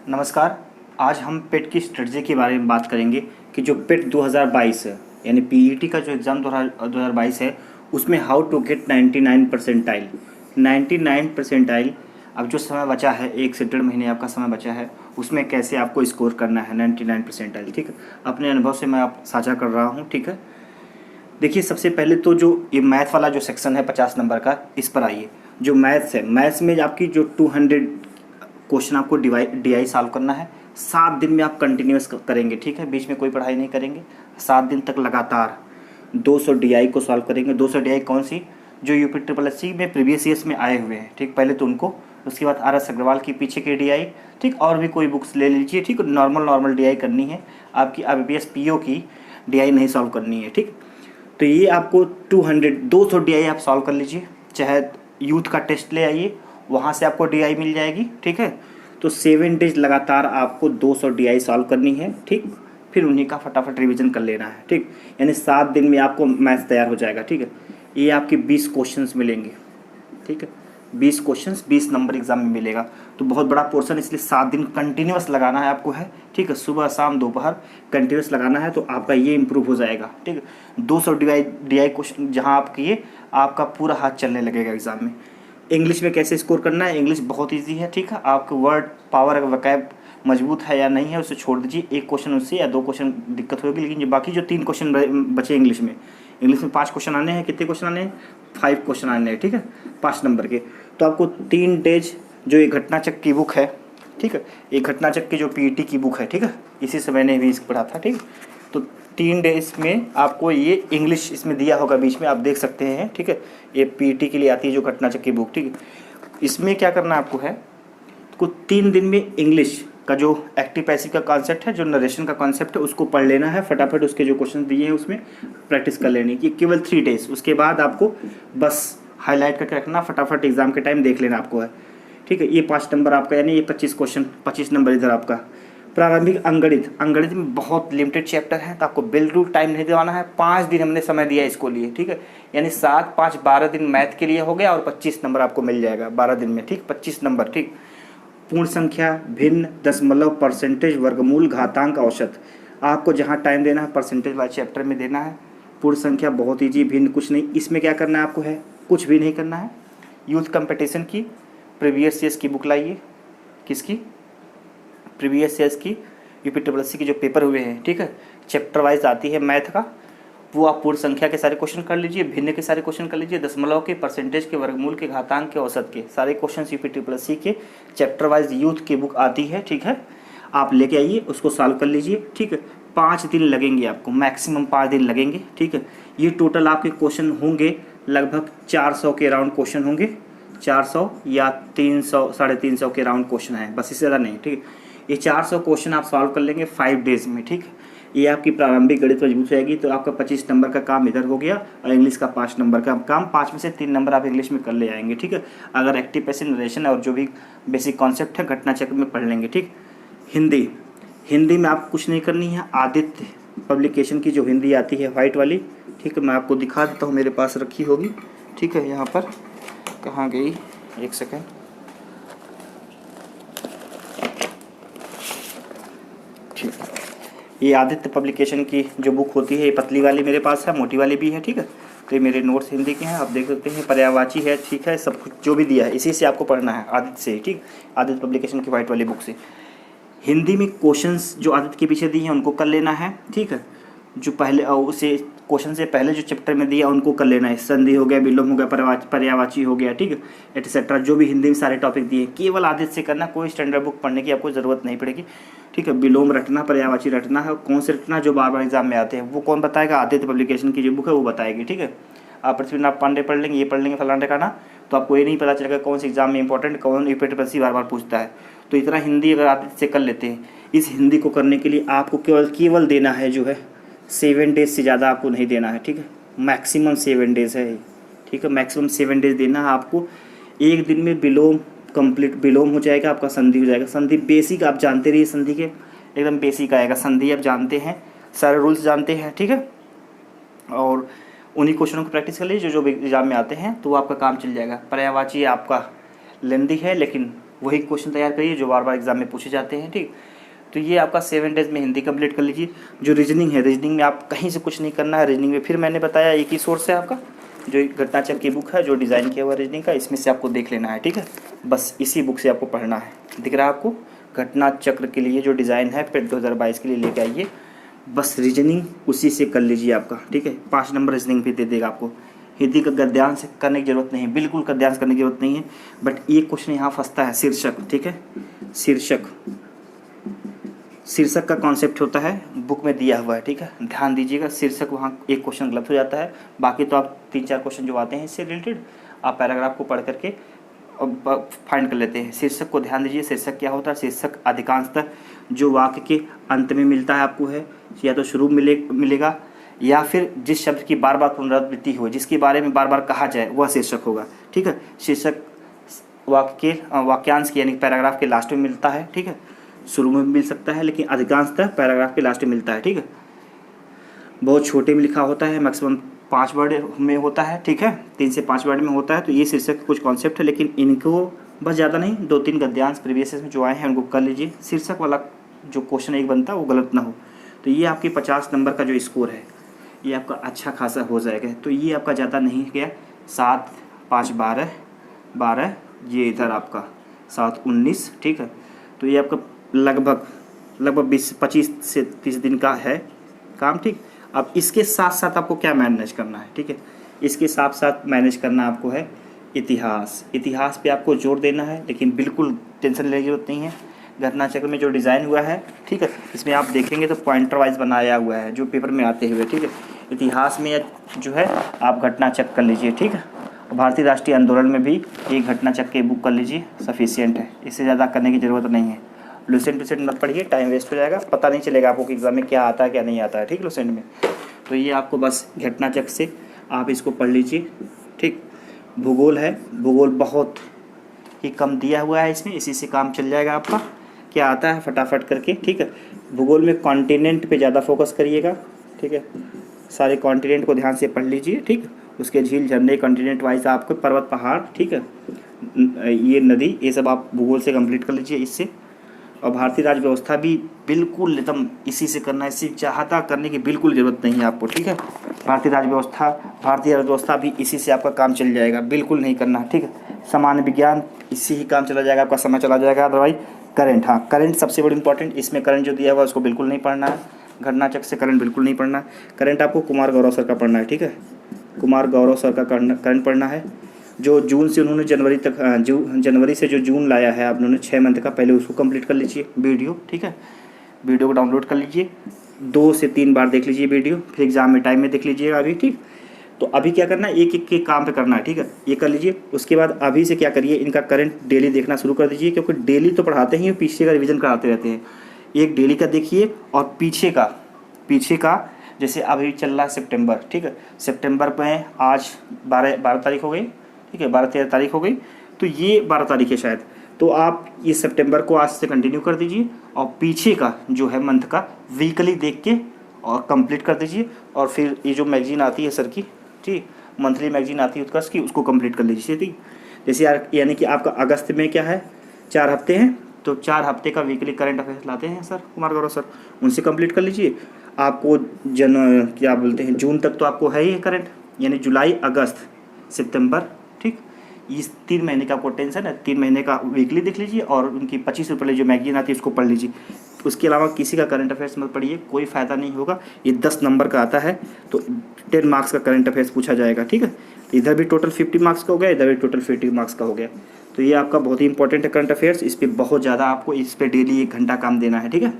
नमस्कार। आज हम पेट की स्ट्रेटजी के बारे में बात करेंगे कि जो पेट 2022 है यानी पीईटी का जो एग्ज़ाम 2022 है उसमें how to get 99 percentile. 99 percentile अब जो समय बचा है 1 से 1.5 महीने आपका समय बचा है उसमें कैसे आपको स्कोर करना है 99 परसेंटाइल। ठीक है, अपने अनुभव से मैं आप साझा कर रहा हूँ। ठीक है, देखिए सबसे पहले तो जो ये मैथ वाला जो सेक्शन है 50 नंबर का, इस पर आइए। जो मैथ्स है, मैथ्स में आपकी जो 200 क्वेश्चन आपको डीआई सॉल्व करना है। 7 दिन में आप कंटिन्यूस करेंगे। ठीक है, बीच में कोई पढ़ाई नहीं करेंगे। 7 दिन तक लगातार 200 डीआई को सॉल्व करेंगे। 200 डीआई कौन सी? जो यूपी ट्रिपल एस सी में प्रीवियस ईयर्स में आए हुए हैं। ठीक, पहले तो उनको, उसके बाद RS अग्रवाल की पीछे की डीआई। ठीक, और भी कोई बुक्स ले लीजिए। ठीक, नॉर्मल डीआई करनी है आपकी। IBPS PO की डीआई नहीं सॉल्व करनी है। ठीक, तो ये आपको 200 डीआई आप सॉल्व कर लीजिए। चाहे यूथ का टेस्ट ले आइए, वहाँ से आपको डीआई मिल जाएगी। ठीक है, तो 7 डेज लगातार आपको 200 डीआई सॉल्व करनी है। ठीक, फिर उन्हीं का फटाफट रिवीजन कर लेना है। ठीक, यानी 7 दिन में आपको मैथ्स तैयार हो जाएगा। ठीक है, ये आपके 20 क्वेश्चंस मिलेंगे। ठीक है, 20 क्वेश्चंस 20 नंबर एग्जाम में मिलेगा, तो बहुत बड़ा पोर्शन, इसलिए 7 दिन कंटिन्यूस लगाना है आपको है। ठीक है, सुबह शाम दोपहर कंटिन्यूस लगाना है, तो आपका ये इंप्रूव हो जाएगा। ठीक है, 200 डीआई क्वेश्चन जहाँ आप किए, आपका पूरा हाथ चलने लगेगा एग्जाम में। इंग्लिश में कैसे स्कोर करना है? इंग्लिश बहुत ईजी है। ठीक है, आपके वर्ड पावर वकैब मजबूत है या नहीं है उसे छोड़ दीजिए। एक क्वेश्चन उससे या 2 क्वेश्चन दिक्कत होगी, लेकिन ये बाकी जो 3 क्वेश्चन बचे इंग्लिश में 5 क्वेश्चन आने हैं। कितने क्वेश्चन आने हैं? 5 क्वेश्चन आने हैं। ठीक है, 5 नंबर के। तो आपको 3 डेज जो ये घटनाचक्र की बुक है, ठीक है, ये घटनाचक्र की जो पीईटी की बुक है, ठीक है, इसी से मैंने भी इसको पढ़ा था। ठीक, तो 3 डेज में आपको ये इंग्लिश इसमें दिया होगा, बीच में आप देख सकते हैं। ठीक है, ये पीईटी के लिए आती है जो घटनाचक्र की बुक। ठीक है, इसमें क्या करना आपको है, को 3 दिन में इंग्लिश का जो एक्टिव पैसिव का कॉन्सेप्ट है, जो नरेशन का कॉन्सेप्ट है, उसको पढ़ लेना है फटाफट। उसके जो क्वेश्चन दिए हैं उसमें प्रैक्टिस कर लेनी है, केवल 3 डेज। उसके बाद आपको बस हाईलाइट करके रखना, फटाफट एग्जाम के टाइम देख लेना आपको है। ठीक है, ये 5 नंबर आपका, यानी ये 25 क्वेश्चन, 25 नंबर इधर आपका। प्रारंभिक अंगणित में बहुत लिमिटेड चैप्टर है, तो आपको बिल्कुल टाइम नहीं दिलाना है। 5 दिन हमने समय दिया इसको लिए। ठीक है, यानी 7, 5, 12 दिन मैथ के लिए हो गया, और 25 नंबर आपको मिल जाएगा 12 दिन में। ठीक, 25 नंबर। ठीक, पूर्ण संख्या, भिन्न, दशमलव, परसेंटेज, वर्गमूल, घातांक, औसत, आपको जहाँ टाइम देना है परसेंटेज वाले चैप्टर में देना है। पूर्ण संख्या बहुत ईजी, भिन्न कुछ नहीं। इसमें क्या करना है आपको है, कुछ भी नहीं करना है। यूथ कंपटीशन की प्रीवियस ईयर्स की बुक लाइए। किसकी? प्रीवियस ईयर्स की यूपी ट्रिपल एस सी के जो पेपर हुए हैं। ठीक है, चैप्टर वाइज आती है मैथ का, वो आप पूर्ण संख्या के सारे क्वेश्चन कर लीजिए, भिन्न के सारे क्वेश्चन कर लीजिए, दशमलव के, परसेंटेज के, वर्गमूल के, घातांक के, औसत के सारे question UP triple S C के चैप्टर वाइज यूथ की बुक आती है। ठीक है, आप लेके आइए, उसको सॉल्व कर लीजिए। ठीक है, 5 दिन लगेंगे आपको, मैक्सिमम 5 दिन लगेंगे। ठीक है, ये टोटल आपके क्वेश्चन होंगे लगभग 400 के अराउंड क्वेश्चन होंगे। 400 या 300, 350 के अराउंड क्वेश्चन है, बस इससे ज़्यादा नहीं। ठीक है, ये 400 क्वेश्चन आप सॉल्व कर लेंगे 5 डेज में। ठीक है, ये आपकी प्रारंभिक गणित मजबूत रहेगी, तो आपका 25 नंबर का काम इधर हो गया, और इंग्लिश का 5 नंबर का काम। 5 में से 3 नंबर आप इंग्लिश में कर ले जाएंगे। ठीक है, अगर एक्टिव पैसिव नरेशन और जो भी बेसिक कॉन्सेप्ट है घटनाचक्र में पढ़ लेंगे। ठीक, हिंदी में आप कुछ नहीं करनी है। आदित्य पब्लिकेशन की जो हिंदी आती है वाइट वाली, ठीक है, मैं आपको दिखा देता हूँ, मेरे पास रखी होगी। ठीक है, यहाँ पर कहाँ गई, एक सेकेंड। ठीक, ये आदित्य पब्लिकेशन की जो बुक होती है, ये पतली वाली मेरे पास है, मोटी वाली भी है। ठीक है, तो ये मेरे नोट्स हिंदी के हैं, आप देख सकते हैं। पर्यायवाची है। ठीक है, सब कुछ जो भी दिया है इसी से आपको पढ़ना है, आदित्य से। ठीक, आदित्य पब्लिकेशन की वाइट वाली बुक से। हिंदी में क्वेश्चंस जो आदित्य के पीछे दिए हैं उनको कर लेना है। ठीक है, जो पहले उसे क्वेश्चन से पहले जो चैप्टर में दिया उनको कर लेना है। संधि हो गया, विलोम हो गया, पर्यायवाची हो गया। ठीक है, एटसेट्रा जो भी हिंदी में सारे टॉपिक दिए, केवल आदित्य से करना, कोई स्टैंडर्ड बुक पढ़ने की आपको ज़रूरत नहीं पड़ेगी। ठीक है, विलोम रटना, पर्यायवाची रटना है। कौन से रटना? जो बार बार एग्जाम में आते हैं, वो कौन बताएगा? आदित्य पब्लिकेशन की जो बुक है वो बताएगी। ठीक है, आप पृथ्वीनाथ पांडे पढ़ लेंगे, ये पढ़ लेंगे, फलाना ठिकाना, तो आपको ये नहीं पता चलेगा कौन से एग्जाम में इंपॉर्टेंट, कौन यूपीएससी बार बार पूछता है। तो इतना हिंदी अगर आदित्य से कर लेते हैं, इस हिंदी को करने के लिए आपको केवल देना है जो है 7 डेज से ज़्यादा आपको नहीं देना है। ठीक है, मैक्सिमम 7 डेज है। ठीक है, मैक्सिमम 7 डेज देना है आपको। एक दिन में विलोम कंप्लीट, विलोम हो जाएगा आपका, संधि हो जाएगा। संधि बेसिक आप जानते रहिए, संधि के एकदम बेसिक आएगा। संधि आप जानते हैं, सारे रूल्स जानते हैं। ठीक है, और उन्हीं क्वेश्चनों की प्रैक्टिस कर लीजिए जो एग्जाम में आते हैं, तो वो आपका काम चल जाएगा। पर्यायवाची आपका लेंदी है, लेकिन वही क्वेश्चन तैयार करिए जो बार बार एग्जाम में पूछे जाते हैं। ठीक, तो ये आपका 7 डेज में हिंदी कंप्लीट कर लीजिए। जो रीजनिंग है, रीजनिंग में आप कहीं से कुछ नहीं करना है। रीजनिंग में फिर मैंने बताया एक ही सोर्स है आपका, जो घटनाचक्र की बुक है जो डिज़ाइन किया हुआ रीजनिंग का, इसमें से आपको देख लेना है। ठीक है, बस इसी बुक से आपको पढ़ना है। दिख रहा है आपको, घटना चक्र के लिए जो डिज़ाइन है पेट 2022 के लिए लेके आइए, बस रीजनिंग उसी से कर लीजिए आपका। ठीक है, 5 नंबर रीजनिंग भी दे देगा आपको। हिंदी का गद्यांश करने की जरूरत नहीं है, बिल्कुल गद्यांश करने की जरूरत नहीं है। बट एक क्वेश्चन यहाँ फंसता है, शीर्षक। ठीक है, शीर्षक का कॉन्सेप्ट होता है, बुक में दिया हुआ है। ठीक है, ध्यान दीजिएगा, शीर्षक वहाँ एक क्वेश्चन गलत हो जाता है, बाकी तो आप 3-4 क्वेश्चन जो आते हैं इससे रिलेटेड आप पैराग्राफ को पढ़ करके फाइंड कर लेते हैं। शीर्षक को ध्यान दीजिए, शीर्षक क्या होता है? शीर्षक अधिकांशतः जो वाक्य के अंत में मिलता है आपको है, या तो शुरू मिलेगा, या फिर जिस शब्द की बार बार पुनरावृत्ति हो, जिसके बारे में बार बार कहा जाए, वह शीर्षक होगा। ठीक है, शीर्षक वाक्य के वाक्यांश की यानी पैराग्राफ के लास्ट में मिलता है। ठीक है, शुरू में भी मिल सकता है लेकिन अधिकांशतः पैराग्राफ के लास्ट में मिलता है। ठीक है, बहुत छोटे में लिखा होता है, मैक्सिमम 5 वर्ड में होता है। ठीक है, 3 से 5 वर्ड में होता है। तो ये शीर्षक के कुछ कॉन्सेप्ट है, लेकिन इनको बस ज़्यादा नहीं, 2-3 गद्यांश प्रीवियस में जो आए हैं उनको कर लीजिए। शीर्षक वाला जो क्वेश्चन एक बनता है वो गलत ना हो। तो ये आपके 50 नंबर का जो स्कोर है ये आपका अच्छा खासा हो जाएगा। तो ये आपका ज़्यादा नहीं गया, 7, 5, 12, ये इधर आपका 7, 19। ठीक है, तो ये आपका लगभग 25 से 30 दिन का है काम। ठीक, अब इसके साथ साथ आपको क्या मैनेज करना है? ठीक है, इसके साथ साथ मैनेज करना आपको है इतिहास पे आपको जोर देना है, लेकिन बिल्कुल टेंशन लेने की जरूरत नहीं है। घटना चक्र में जो डिज़ाइन हुआ है, ठीक है, इसमें आप देखेंगे तो पॉइंटर वाइज बनाया हुआ है जो पेपर में आते हुए। ठीक है, इतिहास में जो है आप घटना चक्र कर लीजिए। ठीक है, भारतीय राष्ट्रीय आंदोलन में भी एक घटना चक्र की बुक कर लीजिए, सफिशियंट है, इससे ज़्यादा करने की ज़रूरत नहीं है। लुसेंट मत पढ़िए, टाइम वेस्ट हो जाएगा, पता नहीं चलेगा आपको कि एग्जाम में क्या आता है क्या नहीं आता है। ठीक, लुसेंट में तो ये आपको बस घटना चक्र से आप इसको पढ़ लीजिए। ठीक, भूगोल है, भूगोल बहुत ही कम दिया हुआ है इसमें, इसी से काम चल जाएगा आपका। क्या आता है फटाफट करके। ठीक है, भूगोल में कॉन्टिनेंट पे ज़्यादा फोकस करिएगा। ठीक है, सारे कॉन्टिनेंट को ध्यान से पढ़ लीजिए। ठीक, उसके झील झरने कॉन्टिनेंट वाइज आपको पर्वत पहाड़, ठीक है, ये नदी, ये सब आप भूगोल से कंप्लीट कर लीजिए इससे। और भारतीय राज्य व्यवस्था भी बिल्कुल एकदम इसी से करना है, इसी चाहता करने की बिल्कुल ज़रूरत नहीं है आपको। ठीक है, भारतीय राज्य व्यवस्था भी इसी से आपका काम चल जाएगा, बिल्कुल नहीं करना। ठीक है, सामान्य विज्ञान इससे ही काम चला जाएगा, आपका समय चला जाएगा। अदरवाइज करंट, हाँ करंट सबसे बड़ी इंपॉर्टेंट, इसमें करंट जो दिया हुआ है उसको बिल्कुल नहीं पढ़ना है। घटना चक्र से करंट बिल्कुल नहीं पढ़ना है। करंट आपको कुमार गौरव सर का पढ़ना है। ठीक है, कुमार गौरव सर का करंट पढ़ना है, जो जून से उन्होंने जनवरी तक, जनवरी से जो जून लाया है आप उन्होंने 6 मंथ का, पहले उसको कंप्लीट कर लीजिए वीडियो। ठीक है, वीडियो को डाउनलोड कर लीजिए, 2 से 3 बार देख लीजिए वीडियो, फिर एग्जाम में टाइम में देख लीजिएगा अभी। ठीक, तो अभी क्या करना है, एक एक के काम पे करना है। ठीक है, ये कर लीजिए। उसके बाद अभी से क्या करिए, इनका करंट डेली देखना शुरू कर दीजिए, क्योंकि डेली तो पढ़ाते ही, पीछे का रिवीजन कराते रहते हैं। एक डेली का देखिए और पीछे का जैसे अभी चल रहा है सितंबर। ठीक है, सितंबर में आज 12 तारीख हो गई। ठीक है, 12-13 तारीख हो गई, तो ये 12 तारीख है शायद। तो आप ये सितंबर को आज से कंटिन्यू कर दीजिए और पीछे का जो है मंथ का वीकली देख के और कंप्लीट कर दीजिए। और फिर ये जो मैगजीन आती है सर की, ठीक, मंथली मैगजीन आती है उत्कर्ष की, उसको कंप्लीट कर लीजिए। ठीक, जैसे यानी कि आपका अगस्त में क्या है, 4 हफ्ते हैं, तो 4 हफ्ते का वीकली करंट अफेयर्स लाते हैं सर कुमार गौरव सर, उनसे कंप्लीट कर लीजिए। आपको क्या बोलते हैं, जून तक तो आपको है ही करंट, यानी जुलाई, अगस्त, सितंबर। ठीक, इस 3 महीने का आपको टेंशन है, 3 महीने का वीकली देख लीजिए और उनकी 25 रुपये जो मैगजीन आती है उसको पढ़ लीजिए। उसके अलावा किसी का करंट अफेयर्स मत पढ़िए, कोई फ़ायदा नहीं होगा। ये 10 नंबर का आता है, तो 10 मार्क्स का करंट अफेयर्स पूछा जाएगा। ठीक है, इधर भी टोटल 50 मार्क्स का हो गया, इधर भी टोटल 50 मार्क्स का हो गया। तो ये आपका बहुत ही इंपॉर्टेंट है करंट अफेयर्स, इस पर बहुत ज़्यादा आपको इस पर डेली 1 घंटा काम देना है। ठीक है,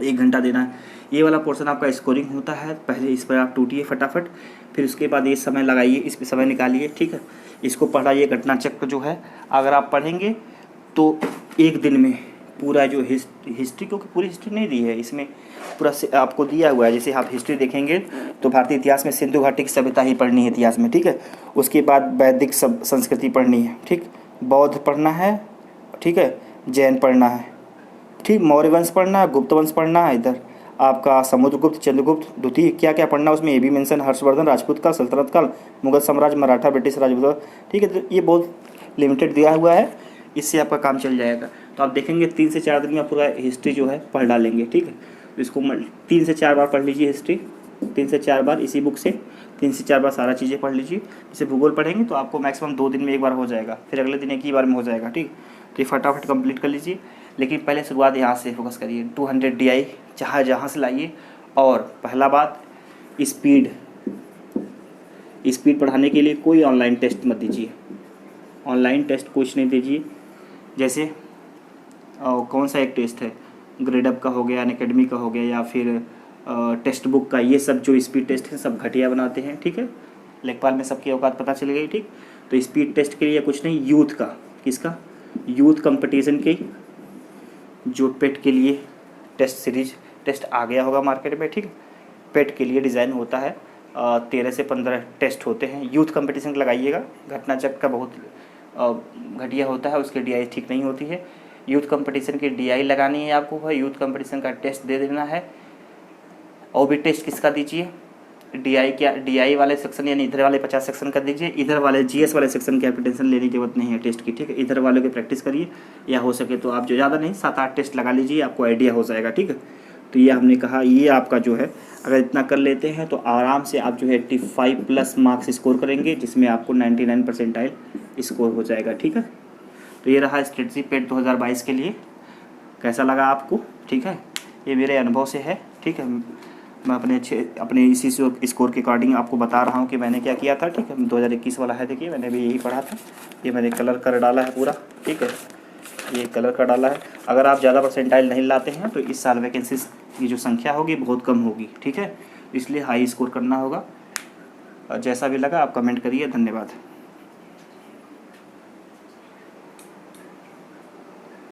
1 घंटा देना है। ये वाला पोर्शन आपका स्कोरिंग होता है, पहले इस पर आप टूटिए फटाफट, फिर उसके बाद ये समय लगाइए, इस पर समय निकालिए। ठीक है, इसको पढ़ाइए। घटना चक्र जो है अगर आप पढ़ेंगे तो एक दिन में पूरा जो हिस्ट्री, क्योंकि पूरी हिस्ट्री नहीं दी है इसमें, पूरा आपको दिया हुआ है। जैसे आप हिस्ट्री देखेंगे तो भारतीय इतिहास में सिंधु घाटी की सभ्यता ही पढ़नी है इतिहास में। ठीक है, उसके बाद वैदिक संस्कृति पढ़नी है। ठीक, बौद्ध पढ़ना है। ठीक है, जैन पढ़ना है। ठीक, मौर्य वंश पढ़ना है, गुप्त वंश पढ़ना है, इधर आपका समुद्रगुप्त, चंद्रगुप्त द्वितीय, क्या क्या पढ़ना है उसमें ये भी मेंशन, हर्षवर्धन, राजपूत काल, सल्तनत काल, मुगल साम्राज्य, मराठा, ब्रिटिश राजवंश। ठीक है, तो ये बहुत लिमिटेड दिया हुआ है, इससे आपका काम चल जाएगा। तो आप देखेंगे 3 से 4 दिन में आप पूरा हिस्ट्री जो है पढ़ डालेंगे, ठीक है। तो इसको 3 से 4 बार पढ़ लीजिए हिस्ट्री, 3 से 4 बार इसी बुक से 3 से 4 बार सारा चीज़ें पढ़ लीजिए। जैसे भूगोल पढ़ेंगे तो आपको मैक्सिमम 2 दिन में एक बार हो जाएगा, फिर अगले दिन एक ही बार में हो जाएगा, ठीक। तो ये फटाफट कंप्लीट कर लीजिए, लेकिन पहले शुरुआत यहाँ से फोकस करिए। 200 DI जहाँ से लाइए। और पहला बात, स्पीड बढ़ाने के लिए कोई ऑनलाइन टेस्ट मत दीजिए, ऑनलाइन टेस्ट कुछ नहीं दीजिए। जैसे कौन सा एक टेस्ट है, ग्रेडअप का हो गया, अनअकैडमी का हो गया, या फिर टेक्स्ट बुक का, ये सब जो स्पीड टेस्ट है सब घटिया बनाते हैं, ठीक है। लेखपाल में सबकी औकात पता चल गई, ठीक। तो स्पीड टेस्ट के लिए कुछ नहीं, यूथ का, किसका, यूथ कंपटीशन के जो पेट के लिए टेस्ट सीरीज टेस्ट आ गया होगा मार्केट में, ठीक। पेट के लिए डिज़ाइन होता है, 13 से 15 टेस्ट होते हैं, यूथ कंपटीशन लगाइएगा। घटना चक्र का बहुत घटिया होता है, उसके DI ठीक नहीं होती है। यूथ कंपटीशन की DI लगानी है आपको, यूथ कंपटीशन का टेस्ट दे देना है। और भी टेस्ट किसका दीजिए, DI क्या, DI वाले सेक्शन यानी इधर वाले 50 सेक्शन कर दीजिए, इधर वाले GS वाले सेक्शन की आपकी टेंशन लेने की जरूरत नहीं है टेस्ट की, ठीक है। इधर वालों की प्रैक्टिस करिए, या हो सके तो आप जो ज़्यादा नहीं 7-8 टेस्ट लगा लीजिए, आपको आइडिया हो जाएगा, ठीक है। तो ये हमने कहा, ये आपका जो है अगर इतना कर लेते हैं तो आराम से आप जो है 85+ मार्क्स स्कोर करेंगे, जिसमें आपको 99 परसेंटाइल स्कोर हो जाएगा, ठीक है। तो ये रहा स्ट्रेटजी पेट 2022 के लिए। कैसा लगा आपको, ठीक है। ये मेरे अनुभव से है, ठीक है। मैं अपने इसी स्कोर के अकॉर्डिंग आपको बता रहा हूँ कि मैंने क्या किया था, ठीक है। 2021 वाला है, देखिए मैंने भी यही पढ़ा था। ये मैंने कलर कर डाला है पूरा, ठीक है, ये कलर का डाला है। अगर आप ज़्यादा परसेंटाइल नहीं लाते हैं तो इस साल वैकेंसीज की जो संख्या होगी बहुत कम होगी, ठीक है। इसलिए हाई स्कोर करना होगा। जैसा भी लगा आप कमेंट करिए। धन्यवाद।